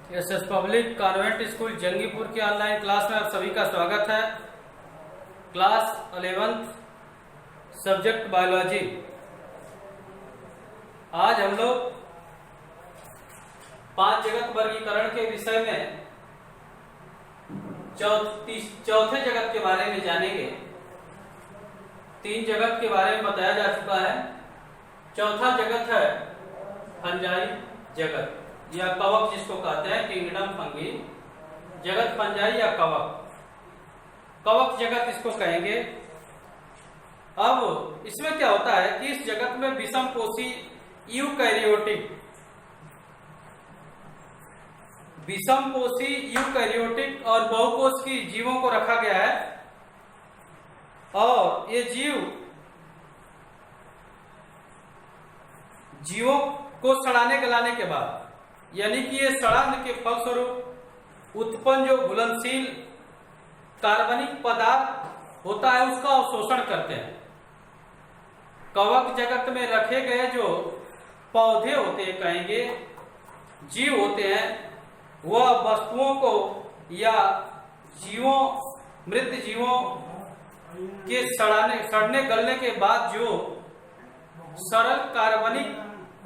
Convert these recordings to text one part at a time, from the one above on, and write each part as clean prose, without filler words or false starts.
SS public convent school Jangipur की online class में आप सभी का स्वागत है। Class 11th subject biology. आज हम लोग 5 जगत वर्गीकरण के विषय में चौथे जगत के बारे में जानेंगे। 3 जगत के बारे में बताया जा चुका है। चौथा जगत है फंजाई जगत या कवक, जिसको कहते हैं किंगडम फंगी। जगत फंजाई या कवक, कवक जगत इसको कहेंगे। अब इसमें क्या होता है कि इस जगत में विषम कोशी यूकैरियोटिक और बहुकोषी जीवों को रखा गया है। और ये जीवों को सड़ाने गलाने के बाद, यानी कि ये सड़ान के फलस्वरूप उत्पन्न जो घुलनशील कार्बनिक पदार्थ होता है उसका अवशोषण करते हैं। कवक जगत में रखे गए जो पौधे होते हैं, कहेंगे जीव होते हैं, वह वस्तुओं को या मृत जीवों के सड़ने गलने के बाद जो सरल कार्बनिक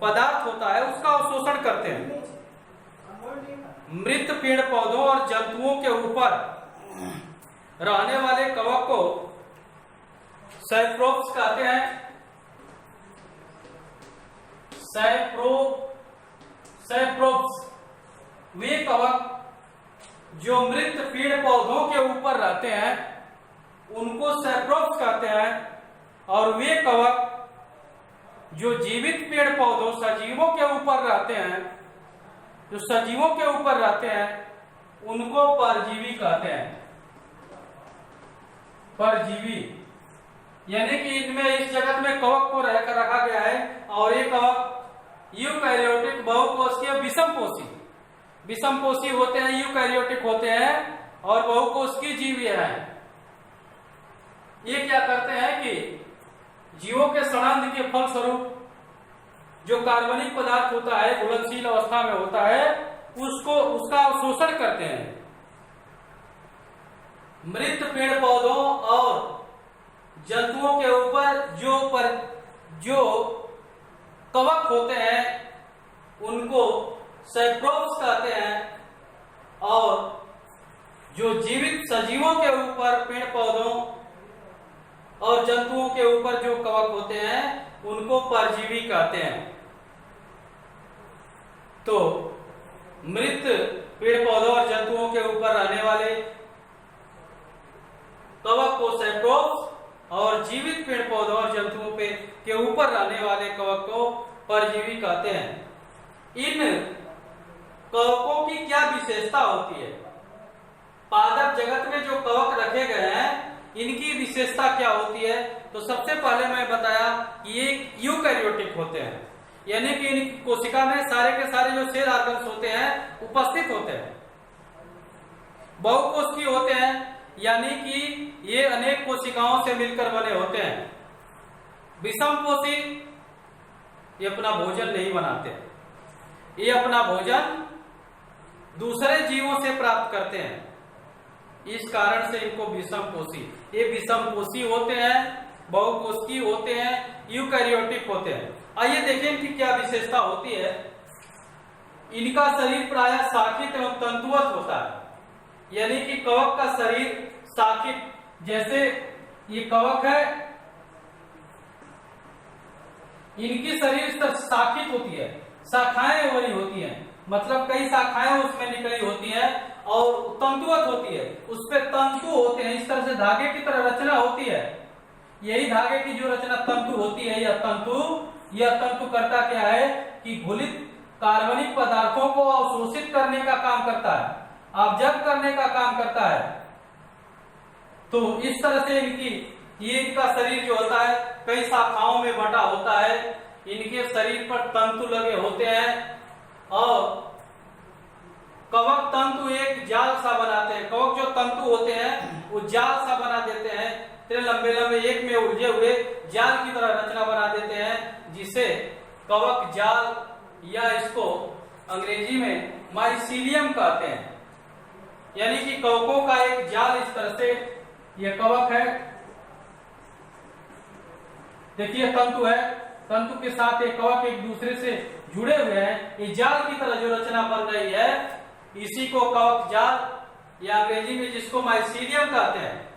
पदार्थ होता है उसका अवशोषण करते हैं। मृत पेड़ पौधों और जंतुओं के ऊपर रहने वाले कवक को सैप्रोप्स कहते हैं। सैप्रोप्स वे कवक जो मृत पेड़ पौधों के ऊपर रहते हैं उनको सैप्रोप्स कहते हैं। और वे कवक जो जीवित पेड़ पौधों सजीवों के ऊपर रहते हैं, जो सजीवों के ऊपर रहते हैं उनको परजीवी कहते हैं। परजीवी यानी कि इनमें इस जगत में कवक को रहकर रखा गया है। और ये कवक यूकैरियोटिक बहुकोषीय विषमपोषी होते हैं, यूकैरियोटिक होते हैं और बहुकोषीय जीव हैं। ये क्या करते हैं कि जीवों के सड़ांध के फलस्वरूप जो कार्बनिक पदार्थ होता है, घुलनशील अवस्था में होता है, उसका अवशोषण करते हैं। मृत पेड़ पौधों और जंतुओं के ऊपर जो कवक होते हैं उनको सैप्रोप्स कहते हैं। और जो जीवित सजीवों के ऊपर पेड़ पौधों और जंतुओं के ऊपर जो कवक होते हैं उनको परजीवी कहते हैं। तो मृत पेड़ पौधों और जंतुओं के ऊपर रहने वाले कवक को सैप्रोप्स और जीवित पेड़ पौधों और जंतुओं के ऊपर रहने वाले कवक को परजीवी कहते हैं। इन कवकों की क्या विशेषता होती है? पादप जगत में जो कवक रखे गए हैं इनकी विशेषता क्या होती है? तो सबसे पहले मैं बताया कि ये यूकैरियोटिक होते हैं, यानी कि इन कोशिका में सारे के सारे जो सेल ऑर्गन्स होते हैं उपस्थित होते हैं। बहुकोषीय होते हैं, यानी कि ये अनेक कोशिकाओं से मिलकर बने होते हैं। विषमपोषी, ये अपना भोजन नहीं बनाते, ये अपना भोजन दूसरे जीवों से प्राप्त करते हैं। इस कारण से इनको विषमपोषी, ये विषमपोषी होते हैं, बहुकोषीय होते हैं, यूकैरियोटिक होते हैं। आइए देखें इनकी क्या विशेषता होती है। इनका शरीर प्रायः शाखित एवं तंतुवत होता है, यानी कि कवक का शरीर शाखित, जैसे ये कवक है, इनकी शरीर इस तरह शाखित होती है, शाखाएं वही होती हैं, मतलब कई शाखाएं उसमें निकली होती हैं और तंतुवत होती है, उस पे तंतु होते हैं। इस तरह से धागे की तरह रचना होती है। यही धागे की जो रचना तंतु होती है, यह तंतु करता क्या है कि घुलित कार्बनिक पदार्थों को अवशोषित करने का काम करता है, ऑब्जर्व करने का काम करता है। तो इस तरह से इनका शरीर जो होता है कई शाखाओं में बटा होता है। इनके शरीर पर तंतु लगे होते हैं और कवक तंतु एक जाल सा बनाते हैं। कवक जो तंतु होते हैं वो जाल सा बना देते हैं, इतने लंबे लंबे एक में उलझे हुए जाल की तरह रचना बना देते हैं, जिसे कवक जाल या इसको अंग्रेजी में माइसीलियम कहते हैं, यानी कि कवकों का एक जाल। इस तरह से यह कवक है, देखिए तंतु है, तंतु के साथ एक कवक एक दूसरे से जुड़े हुए हैं। ये जाल की तरह जो रचना बन रही है, इसी को कवक जाल या अंग्रेजी में जिसको माइसीलियम कहते हैं।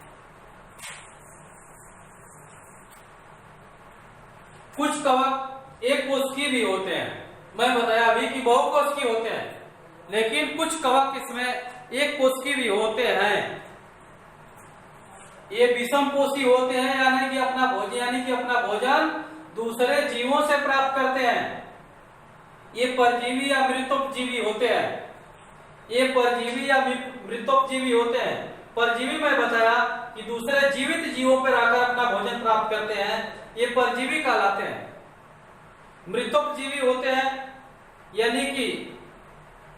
कुछ कवक एक कोशिकीय भी होते हैं, मैं बताया अभी कि बहुकोशिकीय होते हैं, लेकिन कुछ कवक इसमें एक कोशिकीय भी होते हैं। ये विषमपोषी होते हैं, यानी कि अपना भोजन दूसरे जीवों से प्राप्त करते हैं। ये परजीवी या मृतोपजीवी होते हैं। ये परजीवी या मृतोपजीवी होते हैं। परजीवी मैं बताया कि दूसरे जीवित जीवों पर आकर अपना भोजन प्राप्त करते हैं, ये परजीवी कहलाते हैं। मृतोपजीवी होते हैं, यानी कि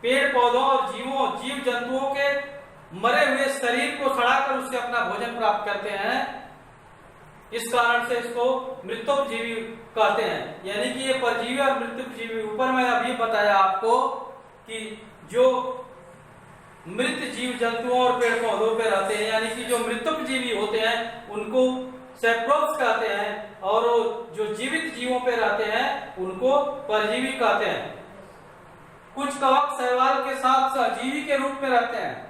पेड़ पौधों और जीव जंतुओं के मरे हुए शरीर को सड़ाकर उससे अपना भोजन प्राप्त करते हैं। इस कारण से इसको मृतोपजीवी कहते हैं, यानी कि ये परजीवी और मृतोपजीवी। ऊपर मैं अभी बताया आपको कि जो मृत जीव जंतुओं और पेड़ पौधों पे रहते हैं, यानी कि जो मृतोपजीवी होते हैं उनको सैप्रोप्स कहते हैं, और जो जीवित जीवों पे रहते हैं उनको परजीवी कहते हैं। कुछ कवक शैवाल के साथ सहजीवी के रूप में रहते हैं।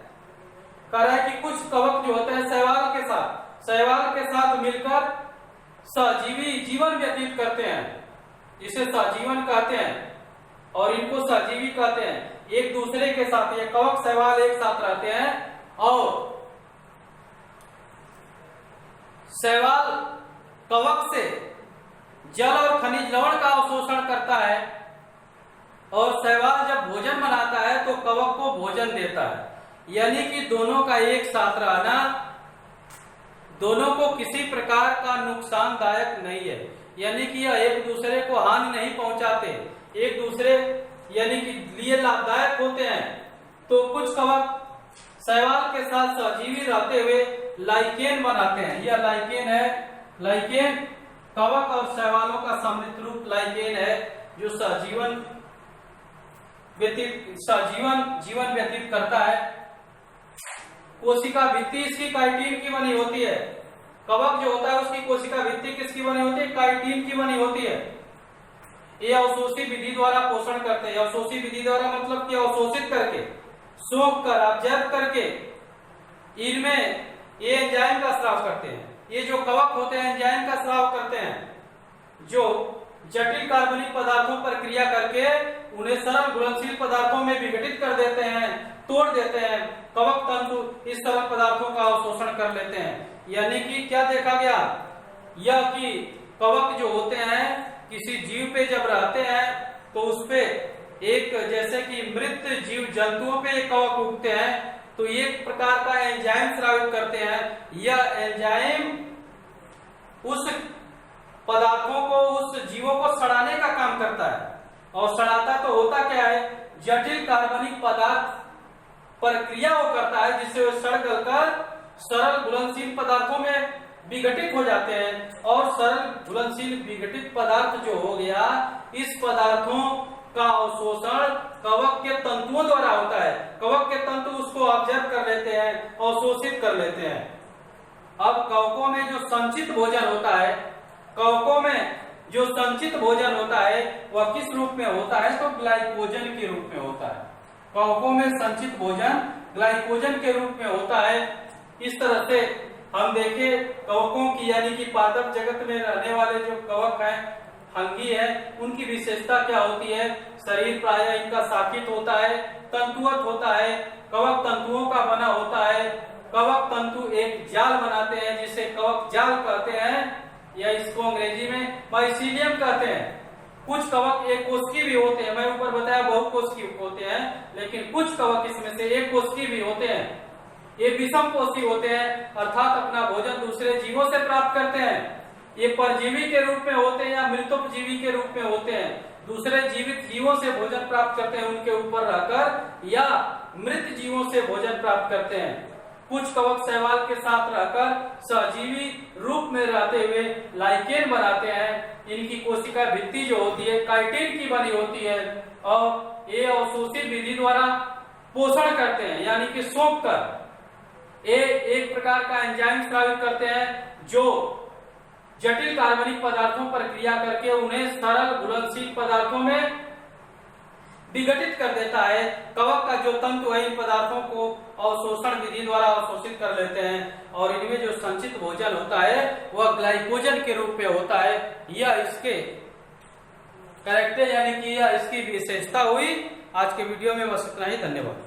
कह रहा है कि कुछ कवक जो होते हैं शैवाल के साथ मिलकर सहजीवी जीवन व्यतीत करते हैं, इसे सहजीवन कहते हैं, और इनको सहजीवी कहते हैं। एक दूसरे के साथ ये कवक शैवाल एक साथ रहते हैं, और शैवाल कवक से जल और खनिज लवण का अवशोषण करता है, और शैवाल जब भोजन बनाता है तो कवक को भोजन देता है। यानी कि दोनों का एक साथ रहना दोनों को किसी प्रकार का नुकसानदायक नहीं है, यानी कि यह एक दूसरे को हानि नहीं पहुंचाते, एक दूसरे यानी कि लिए लाभदायक होते हैं। तो कुछ कवक शैवाल के साथ सहजीवी रहते हुए लाइकेन बनाते हैं। यह लाइकेन है, लाइकेन कवक और शैवालों का सम्मिलित रूप लाइकेन है, जो जीवन व्यतीत करता है। कोशिका भित्ति इसकी काइटिन की बनी होती है। कवक जो होता है उसकी कोशिका भित्ति किसकी बनी होती है? काइटिन की बनी होती है। ये अवशोषी विधि द्वारा पोषण करते हैं। अवशोषी विधि द्वारा मतलब कि अवशोषित करके, सोख कर, ऑब्जर्व करके इनमें ये एंजाइम का स्राव करते हैं। ये जो कवक होते हैं एंजाइम का स्राव करते हैं, जो जटिल कार्बनिक पदार्थों पर क्रिया करके उन्हें सरल घुलनशील पदार्थों में विघटित कर देते हैं, तोड़ देते हैं। कवक तंतु इस तरह पदार्थों का अवशोषण कर लेते हैं। यानी कि क्या देखा गया, यह कि कवक जो होते हैं किसी जीव पे जब रहते हैं तो उस पे एक, जैसे कि मृत जीव जंतुओं पे कवक उगते हैं तो एक प्रकार का एंजाइम स्रावित करते हैं। यह एंजाइम उस पदार्थों को, उस जीवों को सड़ाने का काम करता है। और सड़ाता तो होता क्या है, जटिल कार्बनिक पदार्थ पर क्रिया वो करता है, जिससे वो सड़ गलकर सरल घुलनशील पदार्थों में विघटित हो जाते हैं। और सरल घुलनशील विघटित पदार्थ जो हो गया, इस पदार्थों का अवशोषण कवक के तंतुओं द्वारा होता है। कवक के तंतु उसको ऑब्जर्व कर लेते हैं, अवशोषित कर लेते हैं। अब कवकों में जो संचित भोजन होता है, कवकों में जो संचित भोजन होता है वह किस रूप में होता है? तो ग्लाइकोजन के रूप में होता है। कवकों में संचित भोजन ग्लाइकोजन के रूप में होता है। इस तरह से हम देखें कवकों की, यानी कि पादप जगत में रहने वाले जो कवक हैं, फंगी है, उनकी विशेषता क्या होती है? शरीर प्रायः इनका शाखित होता है, तंतुवत होता है, कवक तंतुओं का बना होता है। कवक तंतु एक जाल बनाते हैं जिसे कवक जाल कहते हैं, या इसको अंग्रेजी में माइसीलियम कहते हैं। कुछ कवक एक कोशिकीय भी होते हैं, मैं ऊपर बताया बहुकोशिकीय होते हैं, लेकिन कुछ कवक इसमें से एक कोशिकीय भी होते हैं। ये विषमपोषी होते हैं, अर्थात अपना भोजन दूसरे जीवों से प्राप्त करते हैं। ये परजीवी के रूप में होते हैं या मृतोपजीवी के रूप में होते हैं, दूसरे जीवित जीवों से भोजन प्राप्त करते हैं उनके ऊपर रहकर, या मृत जीवों से भोजन प्राप्त करते हैं। कुछ कवक शैवाल के साथ रहकर सहजीवी रूप में रहते हुए लाइकेन बनाते हैं। इनकी कोशिका भित्ति जो होती है काइटिन की बनी होती है और ये अवशोषित विधि द्वारा पोषण करते हैं, यानी कि सौंप कर ये एक प्रकार का एंजाइम स्रावित करते हैं जो जटिल कार्बनिक पदार्थों पर क्रिया करके उन्हें सरल घुलनशील पदार्थों में विघटित कर देता है। कवक का जो तंतु है इन पदार्थों को अवशोषण विधि द्वारा अवशोषित कर लेते हैं और इनमें जो संचित भोजन होता है वह ग्लाइकोजन के रूप में होता है। यह इसके कैरेक्टर यानी कि यह इसकी विशेषता हुई। आज के वीडियो में बस इतना ही। धन्यवाद।